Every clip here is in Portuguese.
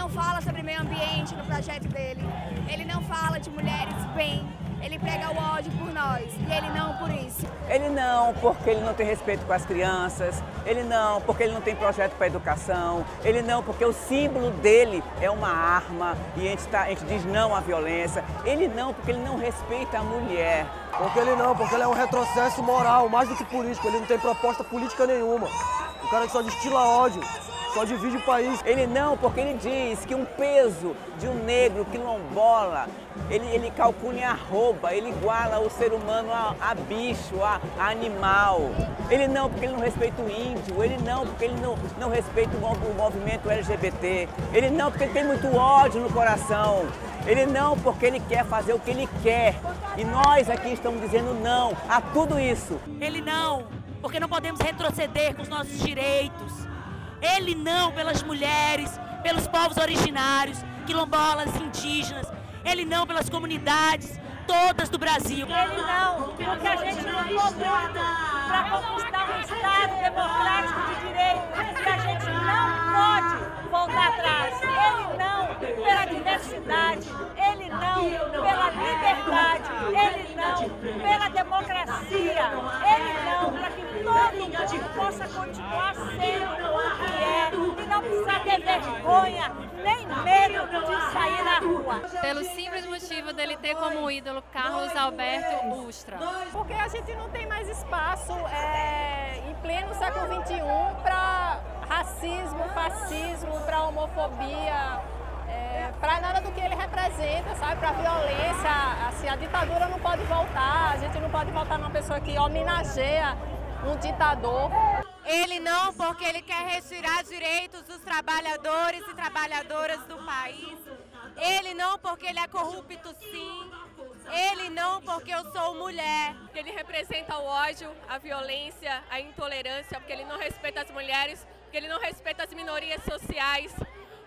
não fala sobre meio ambiente no projeto dele. Ele não fala de mulheres bem. Ele prega o ódio por nós e ele não por isso. Ele não porque ele não tem respeito com as crianças, ele não porque ele não tem projeto para a educação, ele não porque o símbolo dele é uma arma e a gente diz não à violência, ele não porque ele não respeita a mulher. Porque ele não, porque ele é um retrocesso moral, mais do que político, ele não tem proposta política nenhuma. O cara que só destila ódio. Só divide o país. Ele não, porque ele diz que um peso de um negro quilombola, ele calcula em arroba, ele iguala o ser humano a bicho, a animal. Ele não, porque ele não respeita o índio. Ele não, porque ele não respeita o movimento LGBT. Ele não, porque ele tem muito ódio no coração. Ele não, porque ele quer fazer o que ele quer. E nós aqui estamos dizendo não a tudo isso. Ele não, porque não podemos retroceder com os nossos direitos. Ele não pelas mulheres, pelos povos originários, quilombolas, indígenas. Ele não pelas comunidades todas do Brasil. Ele não, porque a gente lutou muito para conquistar um Estado democrático de direito e a gente não pode voltar atrás. Ele não pela diversidade, ele não pela liberdade, ele não pela democracia, ele não para que todo mundo possa continuar sendo o que é e não precisar ter vergonha nem medo de sair na rua. Pelo simples motivo dele ter como ídolo Carlos Alberto Ustra. Porque a gente não tem mais espaço em pleno século XXI para racismo, fascismo, para homofobia, para nada do que ele representa, sabe? Para violência, assim, a ditadura não pode voltar, a gente não pode voltar numa pessoa que homenageia um ditador. Ele não, porque ele quer retirar direitos dos trabalhadores e trabalhadoras do país. Ele não, porque ele é corrupto, sim. Ele não, porque eu sou mulher. Ele representa o ódio, a violência, a intolerância, porque ele não respeita as mulheres, porque ele não respeita as minorias sociais,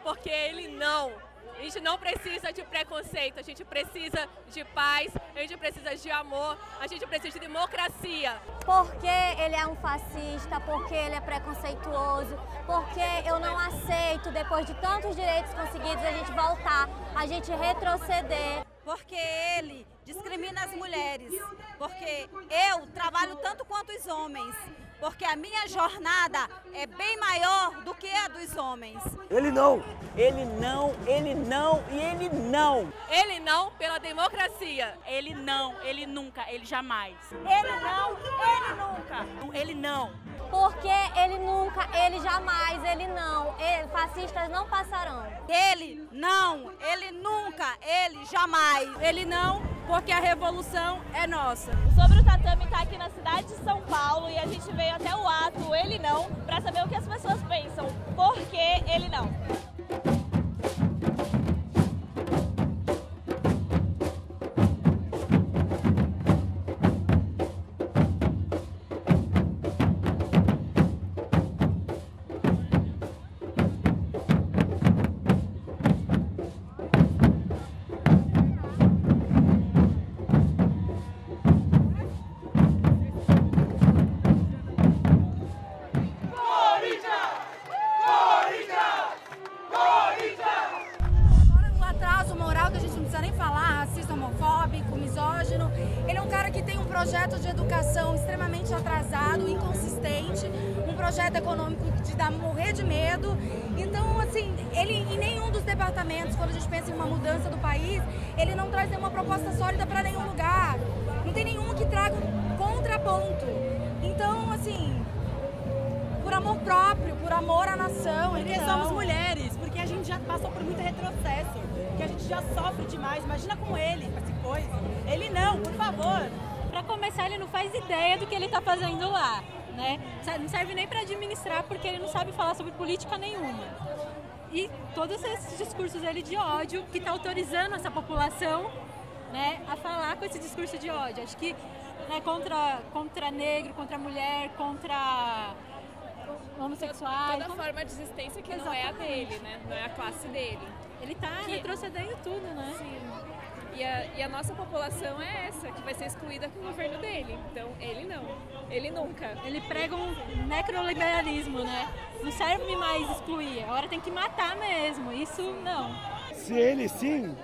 porque ele não. A gente não precisa de preconceito, a gente precisa de paz, a gente precisa de amor, a gente precisa de democracia. Porque ele é um fascista, porque ele é preconceituoso, porque eu não aceito, depois de tantos direitos conseguidos, a gente voltar, a gente retroceder. Porque ele discrimina as mulheres, porque eu trabalho tanto quanto os homens, porque a minha jornada é bem maior do que a dos homens. Ele não. Ele não, ele não e ele não. Ele não pela democracia. Ele não, ele nunca, ele jamais. Ele não, ele nunca. Ele não. Porque ele nunca, ele jamais, ele não. Fascistas não passarão. Ele não, ele nunca, ele jamais. Ele não, porque a revolução é nossa. Sobre o Tatame está aqui na cidade de São Paulo e a gente veio até o ato Ele Não para saber o que as pessoas pensam. Por que ele não? Ele é um cara que tem um projeto de educação extremamente atrasado, inconsistente, um projeto econômico de dar morrer de medo. Então, assim, ele em nenhum dos departamentos, quando a gente pensa em uma mudança do país, ele não traz nenhuma proposta sólida para nenhum lugar. Não tem nenhuma que traga um contraponto. Então, assim, por amor próprio, por amor à nação, porque somos mulheres, porque a gente já passou por muito retrocesso, que a gente já sofre demais. Imagina com ele, essa coisa. Ele não, por favor. Para começar, ele não faz ideia do que ele está fazendo lá, né? Não serve nem para administrar, porque ele não sabe falar sobre política nenhuma. E todos esses discursos dele de ódio, que está autorizando essa população, né, a falar com esse discurso de ódio. Acho que, né, contra negro, contra mulher, contra homossexuais. Toda forma de existência que não é a dele, né? Não é a classe dele. Ele está retrocedendo tudo, né? Sim. E a nossa população é essa, que vai ser excluída com o governo dele. Então, ele não. Ele nunca. Ele prega um necroliberalismo, né? Não serve mais excluir, agora tem que matar mesmo. Isso não. Se ele sim,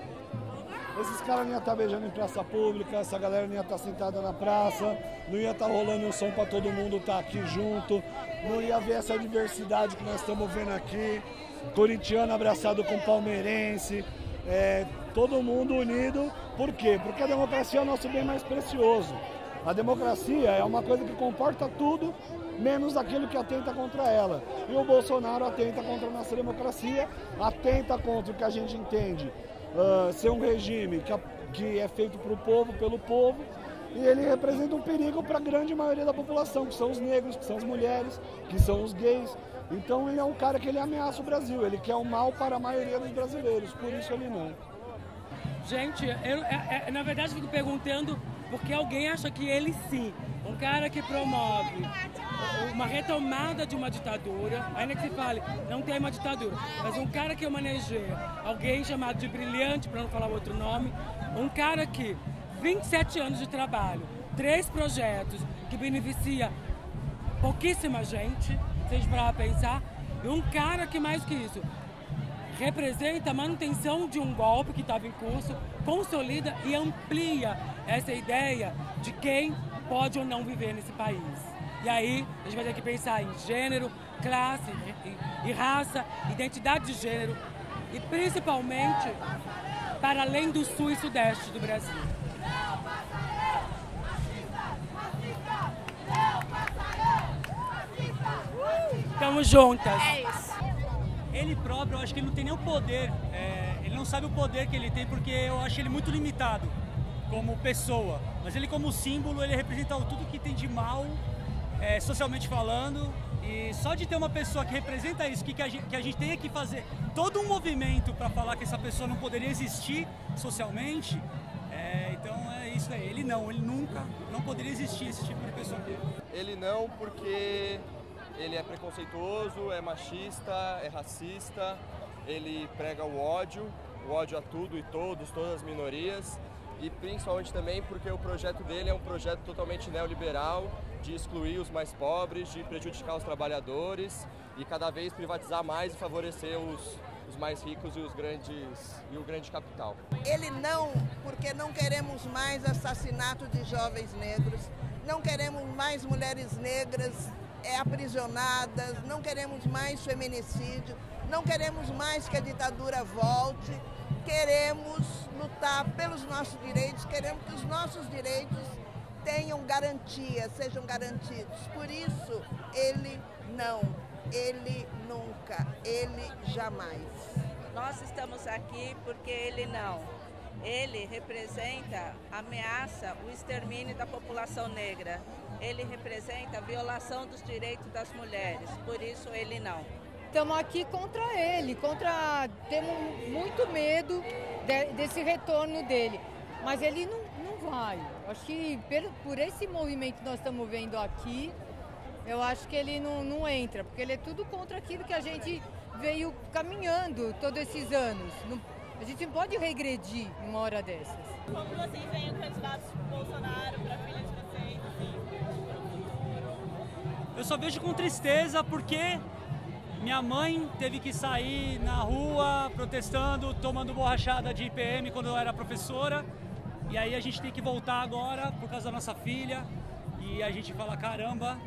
esses caras não iam estar beijando em praça pública, essa galera não ia estar sentada na praça, não ia estar rolando um som para todo mundo estar aqui junto, não ia ver essa diversidade que nós estamos vendo aqui, corintiano abraçado com palmeirense, todo mundo unido. Por quê? Porque a democracia é o nosso bem mais precioso. A democracia é uma coisa que comporta tudo, menos aquilo que atenta contra ela. E o Bolsonaro atenta contra a nossa democracia, atenta contra o que a gente entende ser um regime que é feito para o povo, pelo povo, e ele representa um perigo para a grande maioria da população, que são os negros, que são as mulheres, que são os gays. Então ele é um cara que ele ameaça o Brasil, ele quer o mal para a maioria dos brasileiros, por isso ele não. Gente, na verdade eu fico perguntando porque alguém acha que ele sim, um cara que promove uma retomada de uma ditadura, ainda que se fale, não tem uma ditadura, mas um cara que manejeia alguém chamado de Brilhante, para não falar outro nome, um cara que 27 anos de trabalho, 3 projetos que beneficia pouquíssima gente, se a gente parar pra pensar, e um cara que mais que isso, representa a manutenção de um golpe que estava em curso, consolida e amplia essa ideia de quem pode ou não viver nesse país. E aí a gente vai ter que pensar em gênero, classe e raça, identidade de gênero e principalmente para além do sul e sudeste do Brasil. Estamos juntas. É isso. Ele próprio, eu acho que ele não tem nem o poder, ele não sabe o poder que ele tem, porque eu acho ele muito limitado como pessoa. Mas ele como símbolo, ele representa tudo que tem de mal, socialmente falando. E só de ter uma pessoa que representa isso, que a gente tenha que fazer todo um movimento para falar que essa pessoa não poderia existir socialmente, então é isso aí. Ele nunca, não poderia existir esse tipo de pessoa. Ele não, porque ele é preconceituoso, é machista, é racista, ele prega o ódio a tudo e todos, todas as minorias, e principalmente também porque o projeto dele é um projeto totalmente neoliberal, de excluir os mais pobres, de prejudicar os trabalhadores e cada vez privatizar mais e favorecer os mais ricos e o grande capital. Ele não, porque não queremos mais assassinato de jovens negros, não queremos mais mulheres negras aprisionadas, não queremos mais feminicídio, não queremos mais que a ditadura volte, queremos lutar pelos nossos direitos, queremos que os nossos direitos tenham garantia, sejam garantidos. Por isso, ele não, ele nunca, ele jamais. Nós estamos aqui porque ele não. Ele representa, ameaça o extermínio da população negra. Ele representa a violação dos direitos das mulheres, por isso ele não. Estamos aqui contra ele, temos muito medo desse retorno dele, mas ele não vai. Acho que por esse movimento que nós estamos vendo aqui, eu acho que ele não entra, porque ele é tudo contra aquilo que a gente veio caminhando todos esses anos. A gente não pode regredir numa hora dessas. Como vocês veem o candidato Bolsonaro para a filha de vocês? Eu só vejo com tristeza porque minha mãe teve que sair na rua protestando, tomando borrachada de IPM quando eu era professora. E aí a gente tem que voltar agora por causa da nossa filha. E a gente fala, caramba,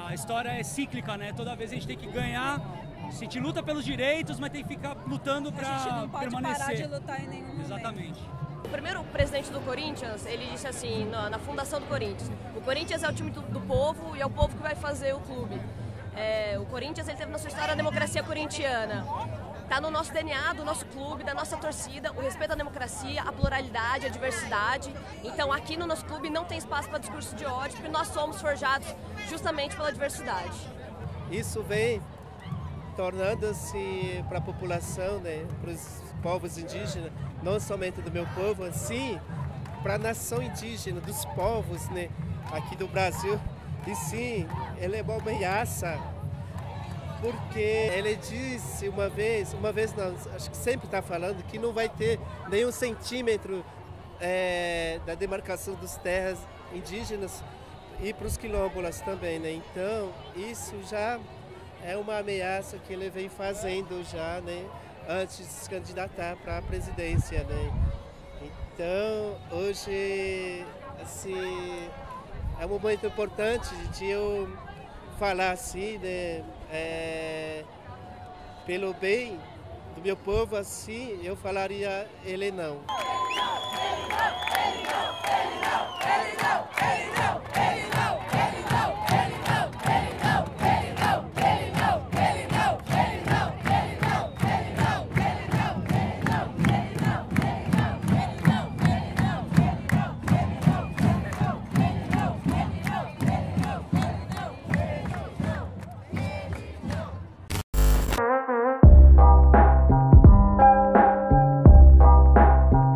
a história é cíclica, né? Toda vez a gente tem que ganhar. A gente luta pelos direitos, mas tem que ficar lutando para permanecer. A gente não pode parar de lutar em nenhum momento. Exatamente. O primeiro presidente do Corinthians, ele disse assim, na fundação do Corinthians, o Corinthians é o time do povo e é o povo que vai fazer o clube. O Corinthians, ele teve na sua história a democracia corintiana. Está no nosso DNA, do nosso clube, da nossa torcida, o respeito à democracia, a pluralidade, a diversidade. Então aqui no nosso clube não tem espaço para discurso de ódio, porque nós somos forjados justamente pela diversidade. Isso vem tornando-se para a população, né, para os povos indígenas, não somente do meu povo, sim, para a nação indígena, dos povos, né, aqui do Brasil. E sim, ele é uma ameaça porque ele disse uma vez não, acho que sempre está falando que não vai ter nenhum centímetro da demarcação das terras indígenas e para os quilombolas também, né? Então, isso já é uma ameaça que ele vem fazendo já, né? Antes de se candidatar para a presidência, né? Então, hoje, assim, é um momento importante de eu falar assim, né? Pelo bem do meu povo, assim, eu falaria ele não.